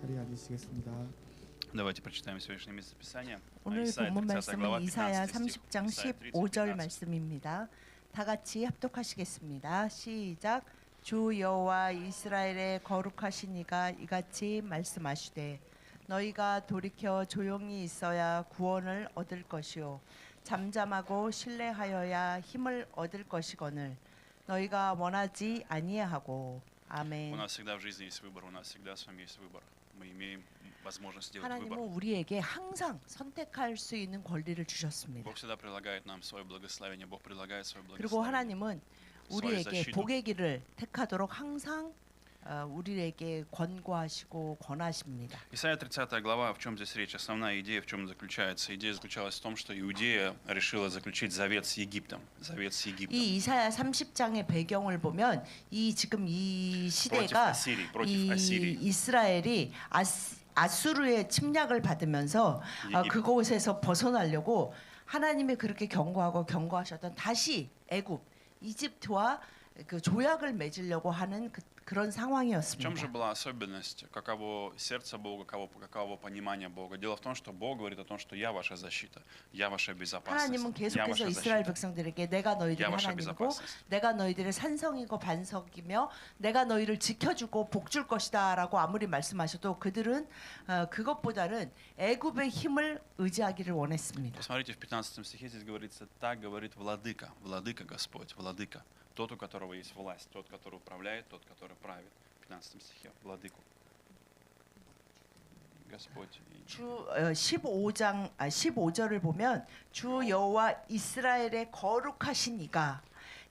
자리에 앉으시겠습니다. Давайте прочитаем сегодняшнее место Писания. 오늘 Исайя 본문 30 глава, 말씀은 이사야 15 стих. 30장 Исайя 15절 30, 말씀입니다. 다 같이 합독하시겠습니다. 시작. 주 여호와 이스라엘의 거룩하신 이가 이같이 말씀하시되 너희가 돌이켜 조용히 있어야 구원을 얻을 것이요 잠잠하고 신뢰하여야 힘을 얻을 것이거늘 너희가 원하지 아니하고. У 아멘. нас всегда в жизни есть выбор, у нас всегда с вами есть выбор. Мы имеем возможность сделать 하나님은 выбор. 우리에게 항상 선택할 수 있는 권리를 주셨습니다. Бог всегда предлагает нам свое благословение, Бог предлагает свое 그리고 благословение. 하나님은 우리에게 복의 길을 택하도록 항상 우리에게 권고하시고 권하십니다. Исайя 30 глава, в чем здесь речь? Основная идея в чем заключается? Идея заключалась в том, что Иудея решила заключить завет с Египтом. Завет с Египтом. 이 이사야 30장의 배경을 보면 지금 이 시대가 이 이스라엘이 아수르의 침략을 받으면서 그곳에서 벗어나려고 하나님이 그렇게 경고하셨던 다시 애굽, 이집트와 그 조약을 맺으려고 하는 그런 В чем же 상황이었습니다. была особенность? Каково сердце Бога, каково понимание Бога? Дело в том, что Бог говорит о том, что я ваша защита, я ваша безопасность, 하나님은 я 계속해서 ваша 이스라엘 защита. 백성들에게 내가 너희들의 야마샤 하나님이고 безопасность. 내가 너희들의 산성이고 반석이며 내가 너희를 지켜주고 복줄 것이다라고 아무리 말씀하셔도 그들은 그것보다는 애굽의 힘을 의지하기를 원했습니다. Посмотрите, в 15 стихе здесь говорится, так говорит владыка, владыка Господь, владыка, тот, у которого есть власть, тот, который управляет, тот, который правит. В 15 стихе, владыку. Господь. 주 15절을 보면 주 여호와 이스라엘의 거룩하신 이가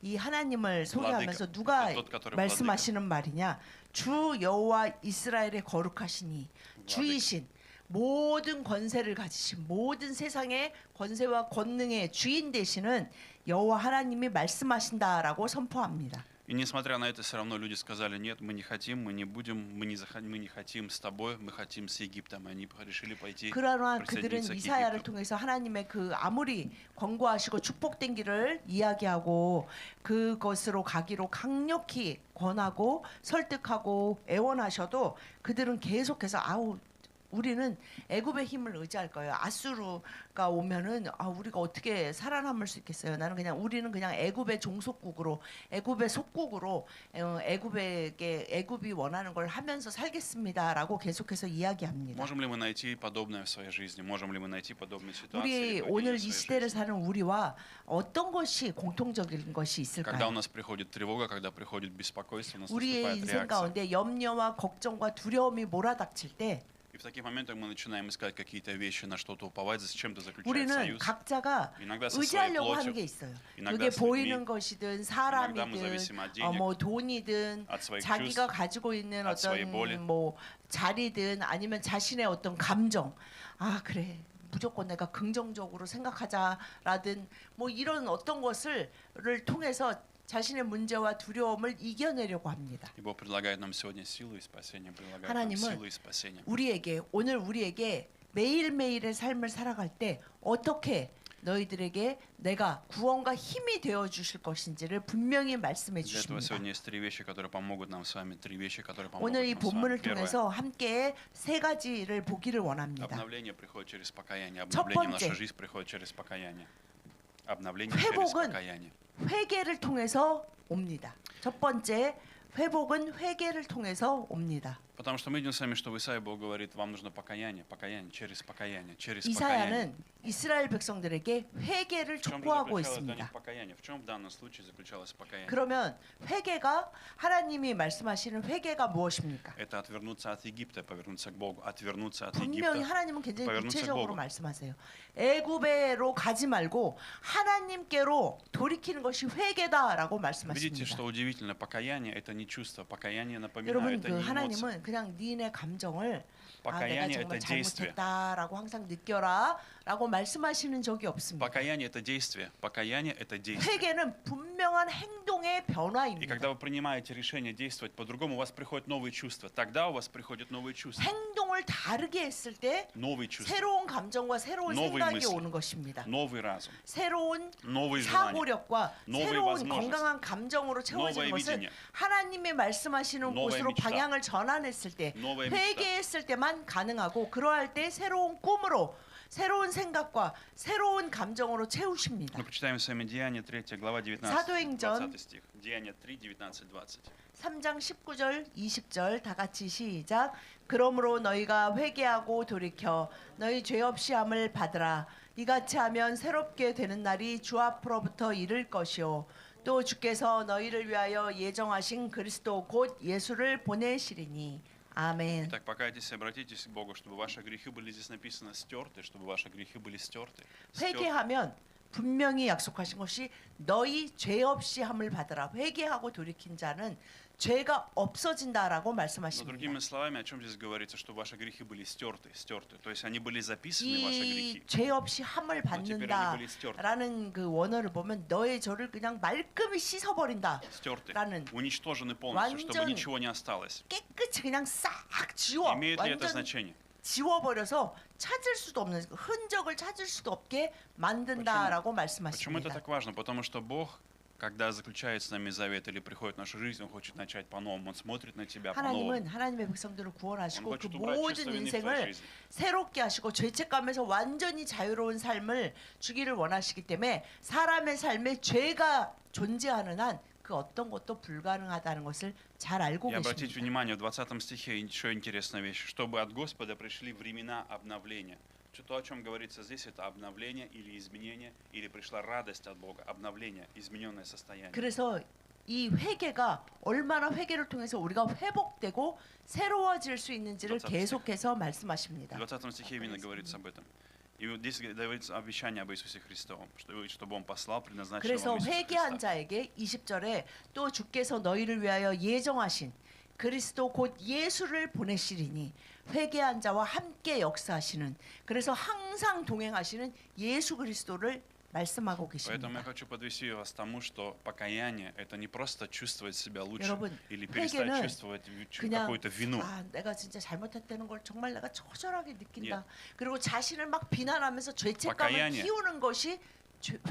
이 하나님을 소개하면서 누가 말씀하시는 말이냐? 주 여호와 이스라엘의 거룩하신 이, 주이신 모든 권세를 가지신 모든 세상의 권세와 권능의 주인 되시는 여호와 하나님이 말씀하신다라고 선포합니다. И несмотря на это, все равно люди сказали, нет, мы не хотим, мы не будем, мы не хотим с тобой, мы хотим с Египтом. Они решили пойти 그러나 присоединиться 그들은 к 이사야를 Египту. 통해서 하나님의 그 아무리 권고하시고 축복된 길을 이야기하고 그것으로 가기로 강력히 권하고 설득하고 애원하셔도 그들은 계속해서 우리는 애굽의 힘을 의지할 거예요. 아수르가 오면은 우리가 어떻게 살아남을 수 있겠어요? 우리는 그냥 애굽의 종속국으로, 애굽의 속국으로 애굽이 원하는 걸 하면서 살겠습니다라고 계속해서 이야기합니다. Можем ли мы найти подобное в своей жизни? Можем ли мы найти подобные ситуации? 우리 или 오늘 поведения 이 в своей 시대를 жизни? 사는 우리와 어떤 것이 공통적인 것이 Когда у 있을까요? нас приходит тревога, когда приходит беспокойство, у нас 우리의 наступает 인생 реакция. 가운데 염려와 걱정과 두려움이 몰아닥칠 때 И в таких моментах мы начинаем искать какие-то вещи, на что-то уповать, с чем-то заключать 우리는 союз. 각자가 Иногда со своей 의지하려고 하는 плотью, 게 있어요. иногда 그게 с 보이는 людьми, 것이든 иногда мы 사람이든 зависим от денег, 뭐 돈이든 от своих 자기가 чувств, 가지고 있는 от своей 보ли. 어떤 뭐 자리든 아니면 자신의 어떤 감정. 그래. 무조건 내가 긍정적으로 생각하자라든 뭐 이런 어떤 것을 통해서 자신의 문제와 두려움을 이겨내려고 합니다. И Бог предлагает нам сегодня силу и спасение, предлагает нам 하나님은 силу и спасение. 우리에게 매일매일의 삶을 살아갈 때 어떻게 너희들에게 내가 구원과 힘이 되어 주실 것인지를 분명히 말씀해 Для этого 주십니다. сегодня есть три вещи, которые помогут нам с вами. Три вещи, которые помогут 오늘 이 нам с вами. 본문을 Первое. 통해서 함께 세 가지를 보기를 원합니다. Обновление приходит через покаяние. 첫 Обновление в 번째. нашу жизнь приходит через покаяние. Обновление через 회복은 покаяние. 회개를 통해서 옵니다. 첫 번째, 회복은 회개를 통해서 옵니다. Потому что мы видим с вами, что в Исаии Бог говорит, вам нужно покаяние, покаяние, через покаяние, через покаяние. 이사야는 이스라엘 백성들에게 회개를 В чем же 촉구하고 заключалось для них 있습니다. покаяние? В чем в данном случае заключалось покаяние? 그러면 회개가 하나님이 말씀하시는 회개가 무엇입니까? Это отвернуться от Египта, повернуться к Богу, отвернуться от 분명히 Египта. 하나님은 굉장히 повернуться к 구체적으로 Богу. 말씀하세요. 애굽에로 가지 말고 하나님께로 돌이키는 것이 회개다라고 Видите, 말씀하십니다. что удивительно, покаяние это не чувство, покаяние напоминает, 여러분 это 그 не эмоция. 하나님은 그냥 니네 감정을 내가 покаяние 정말 это действие. 잘못했다라고 항상 느껴라라고 말씀하시는 적이 없습니다. Покаяние – это действие. Покаяние – это действие. 회개는 분명한 행동의 И 변화입니다. когда вы принимаете решение действовать по-другому, у вас приходят новые чувства. Тогда у вас приходят новые чувства. 행동을 다르게 했을 때 Новые чувства. 새로운 감정과 새로운 Новые 생각이 мысли. 오는 것입니다. Новый разум. 새로운 Новые желания. 사고력과 новые 새로운 возможности. 건강한 감정으로 채워지는 новое 것은 видение. 하나님이 말씀하시는 новая 곳으로 мечта. 방향을 전환했을 때, новая мечта. 회개했을 때만 가능하고, 그러할 때 새로운 꿈으로, 새로운 생각과 새로운 감정으로 채우십니다. Мы почитаем с вами Деяния 3 глава 19, 사도행전 20 стих. Деяния 3, 19, 20. 3장 19절, 20절 다 같이 시작. 그러므로 너희가 회개하고 돌이켜 너희 죄 없이 함을 받으라. 이같이 하면 새롭게 되는 날이 주 앞으로부터 이를 것이요 또 주께서 너희를 위하여 예정하신 그리스도 곧 예수를 보내시리니. 아멘. Итак, покайтесь и обратитесь к Богу, чтобы ваши грехи были, здесь написано, стерты, чтобы ваши грехи были стерты. 회개하면 분명히 약속하신 것이 너희 죄 없이 함을 받으라. 회개하고 돌이킨 자는 죄가 없어진다라고 Но 말씀하십니다. другими словами, о чем здесь говорится, что ваши грехи были стерты, стерты. То есть они были записаны, ваши 이 грехи. 죄 없이 함을 Но теперь они были стерты. 받는다라는 그 원어를 보면 너의 죄를 그냥 말끔히 씻어버린다. Стерты, 라는 уничтожены полностью, чтобы 완전 ничего не осталось. 깨끗이 그냥 싹 지워. Имеет ли это 완전 значение? 지워버려서 찾을 수도 없는 흔적을 찾을 수도 없게 만든다라고 Почему это 말씀하십니다. так важно? Потому что Бог, когда заключает с нами завет или приходит в нашу жизнь, Он хочет начать по-новому. Он смотрит на тебя по-новому. 하나님은 하나님의 백성들을 Он 구원하시고 그 хочет убрать чувство 모든 вины в твоей 인생을 жизни. 새롭게 하시고 죄책감에서 완전히 자유로운 삶을 주기를 원하시기 때문에 사람의 삶에 죄가 존재하는 한 그 어떤 것도 불가능하다는 것을 잘 알고 И обратите 계십니다. внимание, в 20 стихе еще интересная вещь, чтобы от Господа пришли времена обновления. То, о чем говорится здесь, это обновление или изменение, или пришла радость от Бога, обновление, измененное состояние. 그래서 이 회개가 얼마나 회개를 통해서 우리가 회복되고 새로워질 수 있는지를 20 계속해서 В 말씀하십니다. 20 стихе именно говорится об этом. И вот здесь говорится обещание об Иисусе Христовом, чтобы Он послал, предназначил 그래서 вам Иисуса 회개한 Христа. 자에게 20절에 또 주께서 너희를 위하여 예정하신 그리스도 곧 예수를 보내시리니 회개한 자와 함께 역사하시는, 그래서 항상 동행하시는 예수 그리스도를 말씀하고 Поэтому 계십니다. я хочу подвести вас к тому, что покаяние – это не просто чувствовать себя лучше 여러분, или перестать 회개는 чувствовать 그냥 какую-то вину. 아, 내가 진짜 잘못했다는 걸 정말 내가 처절하게 느낀다. 그리고 자신을 막 비난하면서 죄책감을 покаяние. 키우는 것이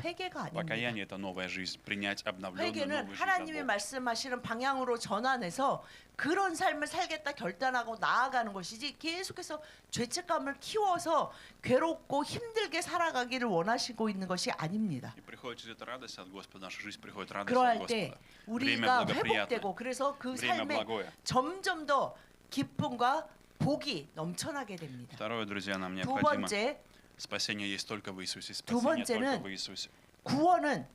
회개가 아닙니다. Покаяние – это новая жизнь, принять обновленную 회개는 новую жизнь от 하나님이 Бога. 말씀하시는 방향으로 전환해서 그런 삶을 살겠다 결단하고 나아가는 것이지, 계속해서 죄책감을 키워서 괴롭고 힘들게 살아가기를 원하시고 있는 것이 아닙니다. И приходит через это радость от Господа, наша жизнь приходит радость от 그러할 때 Господа. 우리가 благоприятное. 회복되고 그래서 그 Время 삶에 благое. 점점 더 기쁨과 복이 넘쳐나게 됩니다. Второе, друзья, нам 두 необходимо. 번째, Спасение есть только в Иисусе. 두 Спасение только 번째는 в Иисусе. 구원은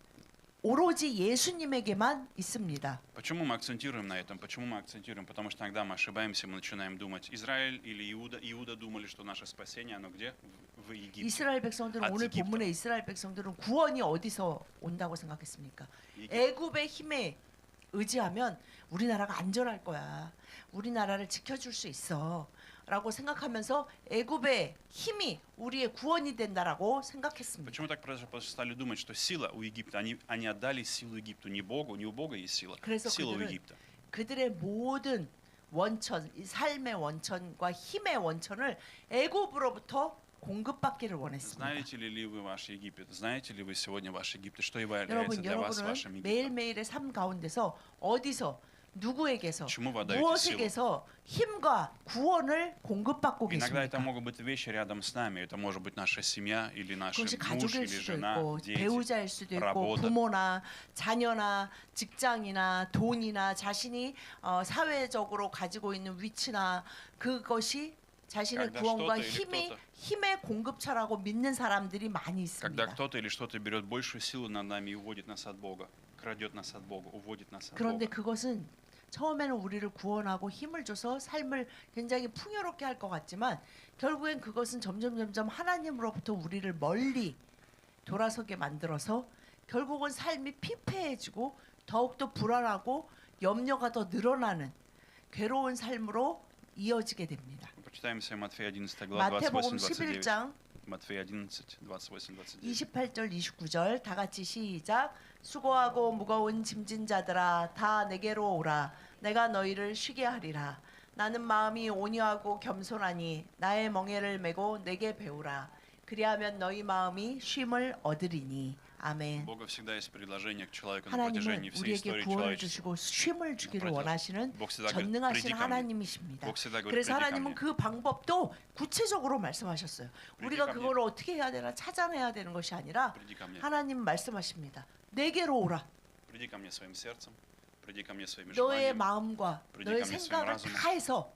오로지 예수님에게만 있습니다. Почему мы акцентируем на этом? Почему мы акцентируем? Потому что иногда мы ошибаемся, мы начинаем думать, Израиль или Иуда. Иуда думали, что наше спасение, оно где? В Египте. 이스라엘 백성들은 아, 오늘 이집트. 본문의 이스라엘 백성들은 구원이 어디서 온다고 생각했습니까? 이집트. 애굽의 힘에 의지하면 우리나라가 안전할 거야. 우리나라를 지켜줄 수 있어. 라고 생각하면서 애굽의 힘이 우리의 구원이 된다라고 생각했습니다. Почему так произошло? Потому что стали думать, что сила у Египта, они отдали силу Египту, не Богу, не у Бога есть сила, 그래서 сила у 그들은 Египта. 그들의 모든 원천, 이 삶의 원천과 힘의 원천을 애굽으로부터 공급받기를 원했습니다. Знаете ли вы ваш Египет? Знаете ли вы сегодня ваш Египет? Что является 여러분, для вас 여러분은 вашим Египтом? 매일매일의 삶 가운데서 어디서 누구에게서 Чему вы отдаете силу? 무엇에게서 힘과 구원을 공급받고 Иногда это 계십니까? могут быть вещи рядом с нами. Это может быть наша семья или наш 그것이 муж 가족일 или 수도 жена, 있고 дети. 배우자일 수도 있고 работа. 부모나 자녀나 직장이나 돈이나 자신이 사회적으로 가지고 있는 위치나 그것이 자신의 когда 구원과 что-то или 힘의 공급처라고 믿는 사람들이 많이 Когда 있습니다. кто-то или что-то берет большую силу над нами и уводит нас от Бога, крадет нас от Бога, уводит нас от 그런데 Бога. 그것은 처음에는 우리를 구원하고 힘을 줘서 삶을 굉장히 풍요롭게 할 것 같지만 결국엔 그것은 점점 하나님으로부터 우리를 멀리 돌아서게 만들어서 결국은 삶이 피폐해지고 더욱더 불안하고 염려가 더 늘어나는 괴로운 삶으로 이어지게 됩니다. Почитаем с вами Матфея 11 глава 마태복음 28-29. 11장 Матфея 11, 28, 29. 28절 29절 다 같이 시작. 수고하고 무거운 짐진 자들아 다 내게로 오라. 내가 너희를 쉬게 하리라. 나는 마음이 온유하고 겸손하니 나의 멍에를 메고 내게 배우라. 그리하면 너희 마음이 쉼을 얻으리니. 아멘. Бога всегда есть предложение к человеку на протяжении 하나님은 всей 우리에게 истории 구원을 человечества. 주시고 쉼을 주기를 나против, 원하시는 Бог всегда говорит, 전능하신 приди ко мне. 하나님이십니다. Бог всегда говорит, 그래서 приди ко 하나님은 мне. 그 방법도 구체적으로 말씀하셨어요. 우리가 ко мне. 그걸 어떻게 해야 되나 찾아내야 되는 것이 아니라 Приди ко мне. 하나님 말씀하십니다. 내게로 오라. Приди ко мне своим сердцем, приди ко мне своими 너의 желаниями, 마음과 приди 너의 ко мне своим 생각을 разумом. 다 해서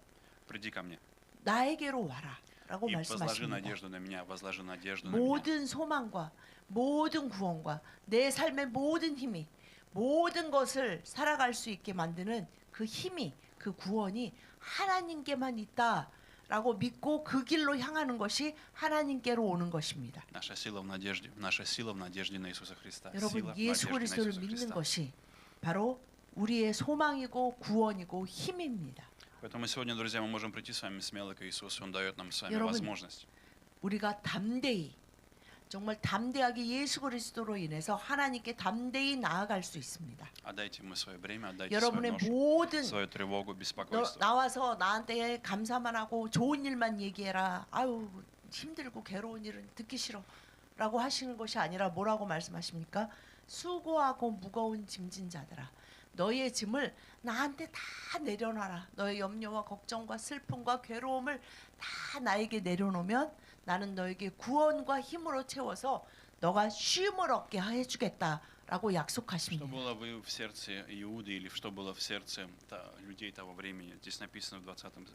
приди ко мне. 나에게로 와라. 라고 И возложи 말씀하십니다. надежду на меня, возложи надежду на меня. 모든 소망과 모든 구원과 내 삶의 모든 힘이 모든 것을 살아갈 수 있게 만드는 그 힘이 그 구원이 하나님께만 있다라고 믿고 그 길로 향하는 것이 하나님께로 오는 것입니다. Наша сила в надежде, наша сила в надежде на Иисуса Христа. 여러분 Сила в 예수 надежде на 그리스도를 Иисуса 믿는 Христа. 것이 바로 우리의 소망이고 구원이고 힘입니다. Поэтому сегодня, друзья, мы можем прийти с вами смело к Иисусу. Он дает нам с вами 여러분, возможность. 우리가 담대히 정말 담대하게 예수 그리스도로 인해서 하나님께 담대히 나아갈 수 있습니다. Отдайте ему свое бремя, отдайте свою 여러분의 ношу, 모든 свою тревогу, 너 беспокойство. 나와서 나한테 감사만 하고 좋은 일만 얘기해라. 아유 힘들고 괴로운 일은 듣기 싫어라고 하시는 것이 아니라 뭐라고 말씀하십니까? 수고하고 무거운 짐진 자들아 너희의 짐을 나한테 다 내려놔라. 너의 염려와 걱정과 슬픔과 괴로움을 다 나에게 내려놓으면 나는 너에게 구원과 힘으로 채워서 너가 쉼을 얻게 해주겠다라고 Что 약속하십니다. было в сердце Иуды или что было в сердце людей того времени? Здесь написано в 20-м,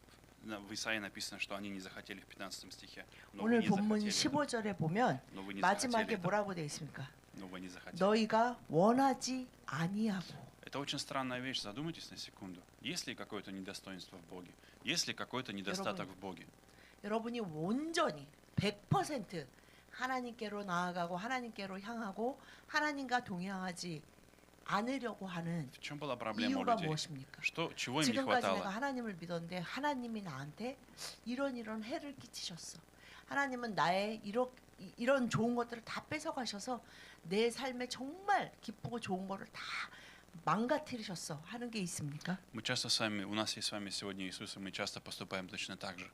в Исаии написано, что они не захотели в 15 стихе. Но вы 오늘 не 본문 захотели. 15절에 보면 Но вы не 마지막에 захотели. 뭐라고 되어 있습니까? Но вы не захотели. 너희가 원하지 아니하고 Это очень странная вещь. Задумайтесь на секунду. Есть ли какое-то недостоинство в Боге? Есть ли какой-то недостаток в Боге? 여러분이 온전히 100% 하나님께로 나아가고 하나님께로 향하고 하나님과 동행하지 않으려고 하는 В чем была проблема у 이유가 людей? 무엇입니까? Чего им не 지금까지 내가 хватало? 하나님을 믿었는데 하나님이 나한테 이런 해를 끼치셨어. 하나님은 나의 이런 좋은 것들을 다 뺏어가셔서 내 삶에 정말 기쁘고 좋은 거를 다 망가뜨리셨어 하는 게 있습니까? Мы часто с вами, у нас есть с вами сегодня Иисус, и мы часто поступаем точно так же.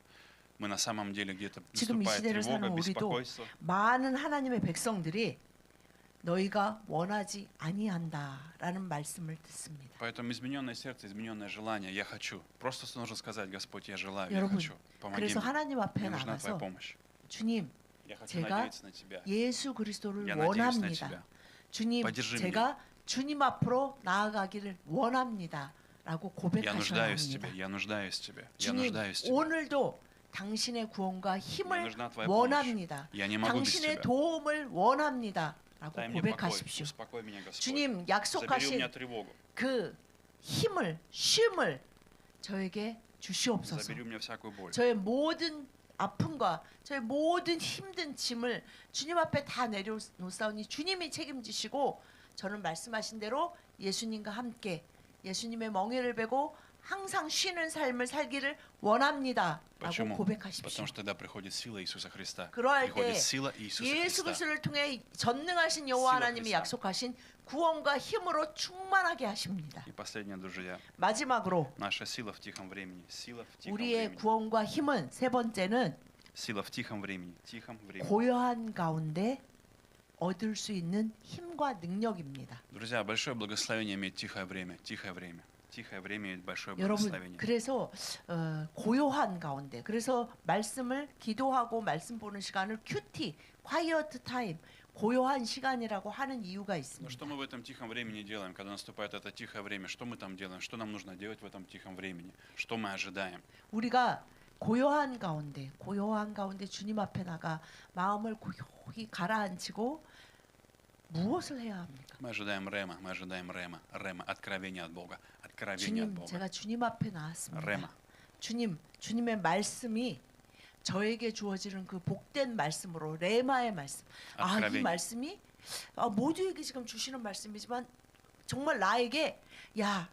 Мы на самом деле где-то 지금 이 наступает 시대를 тревога, 사는 우리도 беспокойство. 많은 하나님의 백성들이 너희가 원하지 아니한다라는 말씀을 듣습니다. Поэтому измененное сердце, измененное желание, я хочу. Просто нужно сказать, Господь, я желаю, я 여러분, хочу. Помоги 그래서 мне. 하나님 앞에 Мне нужна Твоя 나가서 помощь. 주님, Я хочу 제가 надеяться на Тебя. 예수 그리스도를 Я надеюсь на 원합니다. Тебя. 주님, Поддержи 제가 주님 앞으로 나아가기를 원합니다라고 Я 고백하셔야 нуждаюсь в 합니다. Тебе, я нуждаюсь в Тебе, я 주님, нуждаюсь в Тебе. 오늘도 당신의 구원과 Мне 힘을 нужна Твоя помощь. 원합니다. Я не могу без 당신의 Тебя. 도움을 원합니다라고 Дай мне покой, 고백하십시오. успокой меня, Господь. 주님 Забери у 약속하신 меня тревогу. 그 힘을 쉼을 저에게 주시옵소서. Забери у меня всякую боль. 저의 모든 아픔과 저의 모든 힘든 짐을 주님 앞에 다 내려놓사오니 주님이 책임지시고 저는 말씀하신 대로 예수님과 함께 예수님의 멍에를 베고 항상 쉬는 삶을 살기를 원합니다라고 Почему? 고백하십시오. Потому что тогда приходит сила Иисуса Христа. 그러할 Приходит 때 сила Иисуса 예수 Христа. 그리스도를 통해 전능하신 여호와 Sila 하나님이 Христа. 약속하신 구원과 힘으로 충만하게 하십니다. И последнее, друзья, 마지막으로 наша сила в тихом времени. Сила в тихом 우리의 времени. 구원과 힘은 세 번째는 Сила в тихом времени. Тихом времени. 고요한 가운데 얻을 수 있는 힘과 능력입니다. Друзья, большое благословение иметь тихое время. Тихое время. Тихое время имеет большое 여러분 благословение. 그래서 고요한 가운데 그래서 말씀을 기도하고 말씀 보는 시간을 큐티, quiet time, 고요한 시간이라고 하는 이유가 Но 있습니다. что мы в этом тихом времени делаем, когда наступает это тихое время? Что мы там делаем? Что нам нужно делать в этом тихом времени? Что мы ожидаем? 우리가 고요한 가운데 주님 앞에 나가 마음을 고요히 가라앉히고 무엇을 해야 합니까? Мы ожидаем рема, откровения от Бога, откровения от 주님, Бога. 제가 주님 앞에 나왔습니다. Рема. 주님의 말씀이 저에게 주어지는 그 복된 말씀으로 레마의 말씀. 이 откровение. 말씀이 모두에게 지금 주시는 말씀이지만 정말 나에게 야,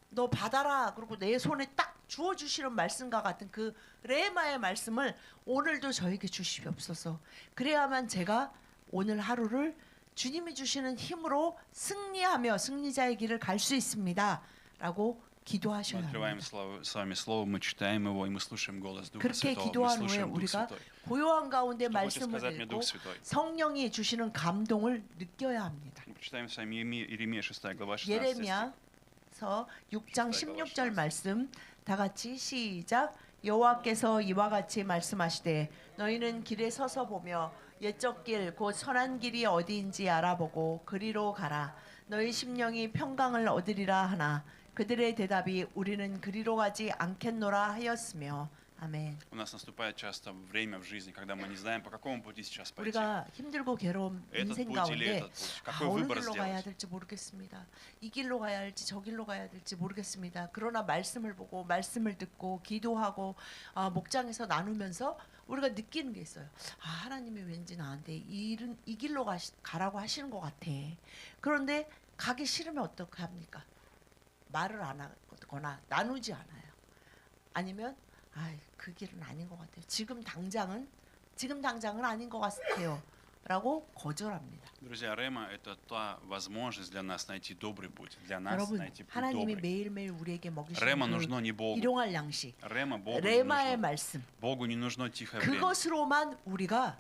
너 받아라. 그리고 내 손에 딱 주어 주시는 말씀과 같은 그 레마의 말씀을 오늘도 저에게 주시옵소서. 그래야만 제가 오늘 하루를 주님이 주시는 힘으로 승리하며 승리자의 길을 갈 수 있습니다라고 Мы 기도하셔야 открываем 합니다. с вами слово, мы читаем его, и мы слушаем голос Духа 그렇게 Святого, мы 기도한 후에 слушаем Дух 우리가 Святой. 고요한 가운데 Что хочет 말씀을 сказать мне 읽고 Дух Святой? 성령이 주시는 감동을 느껴야 합니다. Мы прочитаем с вами Иеремия 6 глава 16 стих. 예레미야서 6장 16절 말씀 다 같이 시작. 여호와께서 이와 같이 말씀하시되 너희는 길에 서서 보며 옛적 길 곧 선한 길이 어디인지 알아보고 그리로 가라. 너희 심령이 평강을 얻으리라 하나 그들의 대답이 우리는 그리로 가지 않겠노라 하였으며. 아멘. У нас наступает часто время в жизни, когда мы не знаем, по какому пути сейчас пойти. 우리가 힘들고 괴로운 Этот 인생 путь или 가운데 этот путь? 아, Какой 어느 выбор 길로 가야 сделать? 될지 모르겠습니다. 이 길로 가야 할지 저 길로 가야 될지 모르겠습니다. 그러나 말씀을 보고 말씀을 듣고 기도하고 목장에서 나누면서 우리가 느끼는 게 있어요. 아, 하나님이 왠지 나한테 이 길로 가라고 하시는 것 같아. 그런데 가기 싫으면 어떻게 합니까? 말을 안 하거나 나누지 않아요. 아니면 그 길은 아닌 것 같아요. 지금 당장은 아닌 것 같아요. 라고 거절합니다. Друзья, Рема – это та возможность для нас найти добрый путь, для нас 여러분, найти путь 하나님이 добрый. 매일매일 우리에게 먹이시는 Рема 그 нужно не Богу. 일용할 양식, Рема Богу не 레마의 нужно. 말씀, Богу не нужно тихое время. 그것으로만 우리가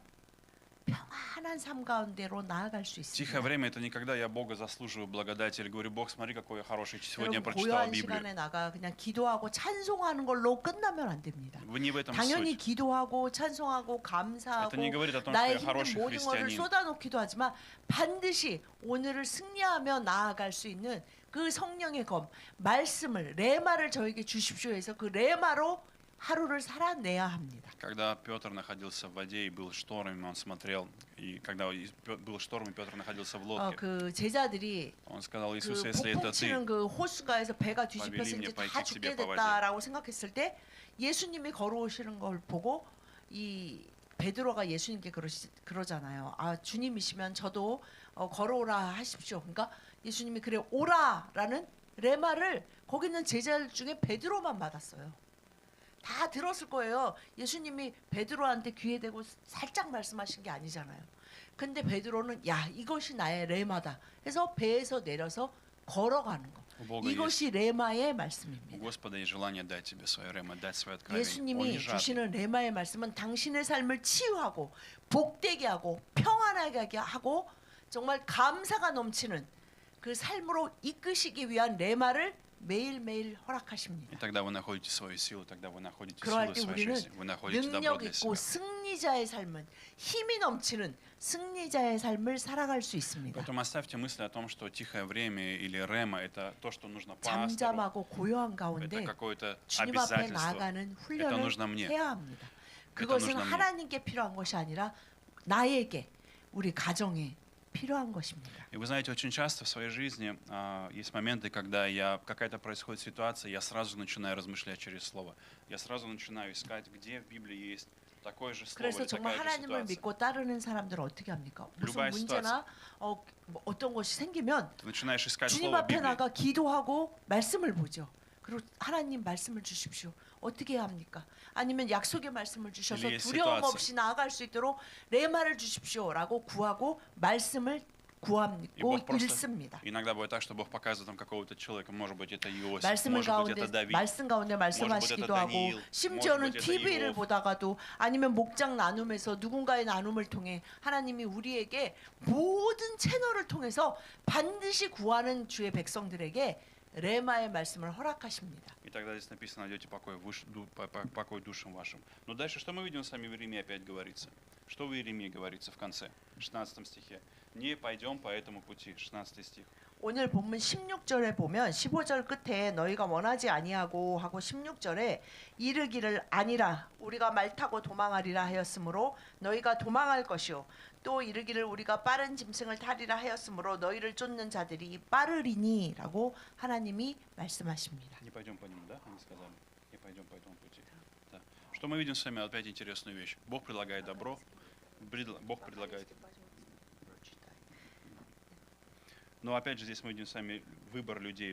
평안한 삶 가운데로 나아갈 수 Тихое 있습니다. время – это не когда я Бога заслуживаю благодати или говорю, Бог, смотри, какой я хороший, сегодня я 여러분, прочитал 고요한 Библию. 시간에 나가 그냥 기도하고 찬송하는 걸로 끝나면 안 됩니다. Вы не в этом 당연히 суть. 기도하고 찬송하고 감사하고 Это не говорит о том, что 나의 я 힘든 хороший 모든 것을 христианин. 쏟아놓기도 하지만 반드시 오늘을 승리하며 나아갈 수 있는 그 성령의 검 말씀을 레마를 저에게 주십시오 해서 그 레마로 하루를 살아내야 합니다. Когда Петр находился в воде и был шторм, он смотрел, и когда был шторм, и Петр находился в лодке, 그 제자들이 он сказал, 그 Иисус, если это 폭풍 치는 ты, 그 호수가에서 배가 повели 뒤집혔을 мне 때 пойти 다 к 죽게 тебе по воде. 됐다라고 생각했을 때 예수님이 걸어오시는 걸 보고 이 베드로가 예수님께 그러잖아요. 아, 주님이시면 저도 걸어오라 하십시오. 그러니까 예수님이 그래 오라라는 레마를 거기 있는 제자들 중에 베드로만 받았어요. 다 들었을 거예요. 예수님이 베드로한테 귀에 대고 살짝 말씀하신 게 아니잖아요. 근데 베드로는 야, 이것이 나의 레마다 해서 배에서 내려서 걸어가는 거. у Бога есть, 이것이 레마의 у 말씀입니다. Господа есть желание дать тебе свое рема, дать свое откровение. Он 예수님이 не жадный. 주시는 레마의 말씀은 당신의 삶을 치유하고 복되게 하고 평안하게 하고 정말 감사가 넘치는 그 삶으로 이끄시기 위한 레마를 매일매일 허락하십니다. И тогда вы находите свою силу, тогда вы находите 그럴 силу в 때 своей 우리는 жизни, вы находите добро 능력 для 있고 себя. 승리자의 삶은 힘이 넘치는 승리자의 삶을 살아갈 수 있습니다. Поэтому оставьте мысли о том, что тихое время или рема – это то, что нужно пастору, 잠잠하고 고요한 это 가운데 какое-то 주님 앞에 обязательство. 나아가는 Это 훈련을 нужно мне. 해야 합니다. Это 그것은 нужно мне. 하나님께 필요한 것이 아니라 나에게 우리 가정에 필요한 것입니다. И вы знаете, очень часто в своей жизни есть моменты, когда какая-то происходит ситуация, я сразу начинаю размышлять через Слово. Я сразу начинаю искать, где в Библии есть такое же слово 그래서 или 정말 такая же 하나님을 ситуация. 믿고 따르는 사람들은 어떻게 합니까? 무슨 любая 문제나 뭐 어떤 것이 생기면 Ты начинаешь искать 주님 слово 앞에 Библии. 나가 기도하고 말씀을 보죠. 그리고 하나님 말씀을 주십시오. 어떻게 해야 합니까? 아니면 약속의 말씀을 주셔서 или 두려움 ситуация. 없이 나아갈 수 있도록 레마를 주십시오라고 구하고 말씀을 구하고 Бог просто 읽습니다. иногда бывает так, что Бог показывает там какого-то человека, может быть, это Иосиф, 말씀을 может быть, 가운데 это Давид. 말씀 가운데 말씀하시기도 может быть, это 하고 다니엘, 심지어는 может быть, это TV를 이ов. 보다가도 아니면 목장 나눔에서 누군가의 나눔을 통해 하나님이 우리에게 모든 채널을 통해서 반드시 구하는 주의 백성들에게 레마의 말씀을 허락하십니다. И тогда здесь написано, найдете покой душам вашим. Но дальше, что мы видим с вами в Иеремии опять говорится? Что в Иеремии говорится в конце, в 16 стихе? Не пойдем по этому пути, 16 стих. 오늘 본문 16절에 보면 15절 끝에 너희가 원하지 아니하고 하고 16절에 이르기를 아니라 우리가 말 타고 도망하리라 하였으므로 너희가 도망할 것이요 또 이르기를 우리가 빠른 짐승을 타리라 하였으므로 너희를 쫓는 자들이 빠르리니라고 하나님이 말씀하십니다. Не пойдем по нему, да? Они сказали. Не пойдем по этому пути. Да. Что мы видим с вами? Опять интересную вещь. Бог предлагает добро. Бог предлагает. Но опять же здесь мы видим с вами выбор людей,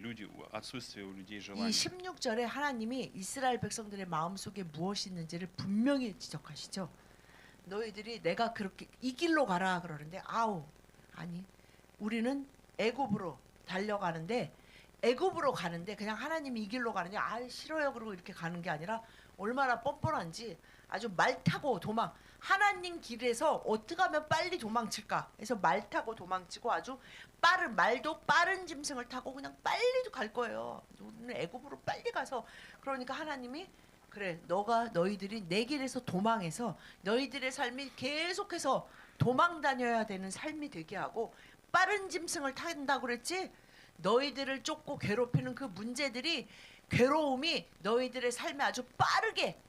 отсутствие у людей 이 желания. 16절에 하나님이 이스라엘 백성들의 마음속에 무엇이 있는지를 분명히 지적하시죠. 너희들이 내가 그렇게 이 길로 가라 그러는데 아우 아니 우리는 애굽으로 달려가는데 애굽으로 가는데 그냥 하나님이 이 길로 가는데 아 싫어요 그러고 이렇게 가는 게 아니라 얼마나 뻔뻔한지 아주 말 타고 도망 하나님 길에서 어떻게 하면 빨리 도망칠까 해서 말 타고 도망치고 아주 빠른 말도 빠른 짐승을 타고 그냥 빨리 갈 거예요. 우리는 애굽으로 빨리 가서 그러니까 하나님이 그래 너희들이 내 길에서 도망해서 너희들의 삶이 계속해서 도망 다녀야 되는 삶이 되게 하고 빠른 짐승을 탄다고 그랬지 너희들을 쫓고 괴롭히는 그 문제들이 괴로움이 너희들의 삶에 아주 빠르게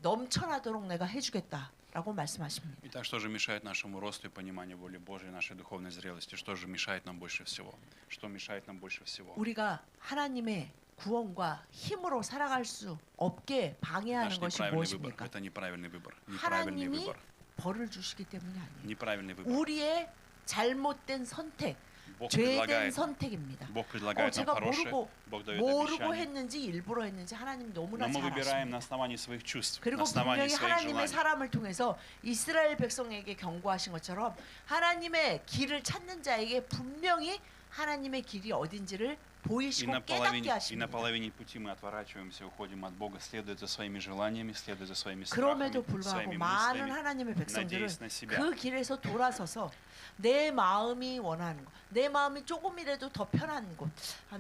넘쳐나도록 내가 해주겠다라고 말씀하십니다. Итак, что же мешает нашему росту и пониманию воли Божьей, нашей духовной зрелости? Что же мешает нам больше всего? Что мешает нам больше всего? 우리가 하나님의 구원과 힘으로 살아갈 수 없게 방해하는 Наш 것이 неправильный выбор. 무엇입니까? Это неправильный выбор. Неправильный 하나님이 выбор. 벌을 주시기 때문이 아니에요. Неправильный выбор. 우리의 잘못된 선택, Бог 죄된 предлагает, 선택입니다. Бог предлагает нам 제가 хорошее, 모르고 Бог дает 모르고 обещание. 했는지 일부러 했는지 하나님 너무나 Но мы 잘 выбираем на 아십니다. основании своих чувств, на 그리고 основании 분명히 своих 하나님의 желаний. 사람을 통해서 이스라엘 백성에게 경고하신 것처럼 하나님의 길을 찾는 자에게 분명히 하나님의 길이 어딘지를 И 보이시고 на 깨닫게 половине 하십니다. пути мы отворачиваемся, уходим от Бога, следуя за своими желаниями, следуя за своими 그럼에도 страхами, 불구하고 своими 많은 мыслями, 하나님의 백성들은 надеясь на себя. 그 길에서 돌아서서 내 마음이 원하는 것, 내 마음이 조금이라도 더 편한 곳,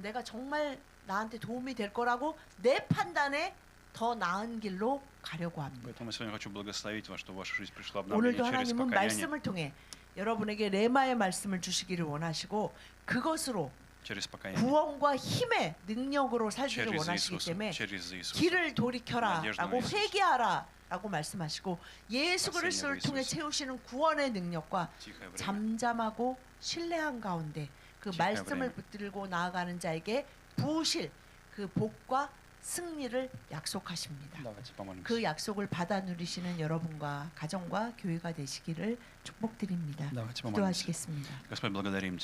내가 정말 나한테 도움이 될 거라고 내 판단에 더 나은 길로 가려고 합니다. Поэтому сегодня хочу благословить вас, чтобы в вашу жизнь пришло 오늘도 обновление через 하나님은 покаяние, 말씀을 통해 여러분에게 레마의 말씀을 주시기를 원하시고 그것으로 через покаяние, 구원과 힘의 능력으로 살기를 через 원하시기 Иисуса, 때문에 через Иисуса. 길을 돌이켜라라고 예수. 회개하라라고 말씀하시고 예수 그리스도를 예수. 통해 채우시는 구원의 능력과 Тихое время. 잠잠하고 신뢰한 가운데 그 지켜야 말씀을 붙들고 나아가는 자에게 부으실 그 복과 승리를 약속하십니다. Давайте помолимся. 그 약속을 받아 누리시는 여러분과 가정과 교회가 되시기를 축복드립니다. Давайте помолимся. 기도하시겠습니다. Господь, благодарим Тебя.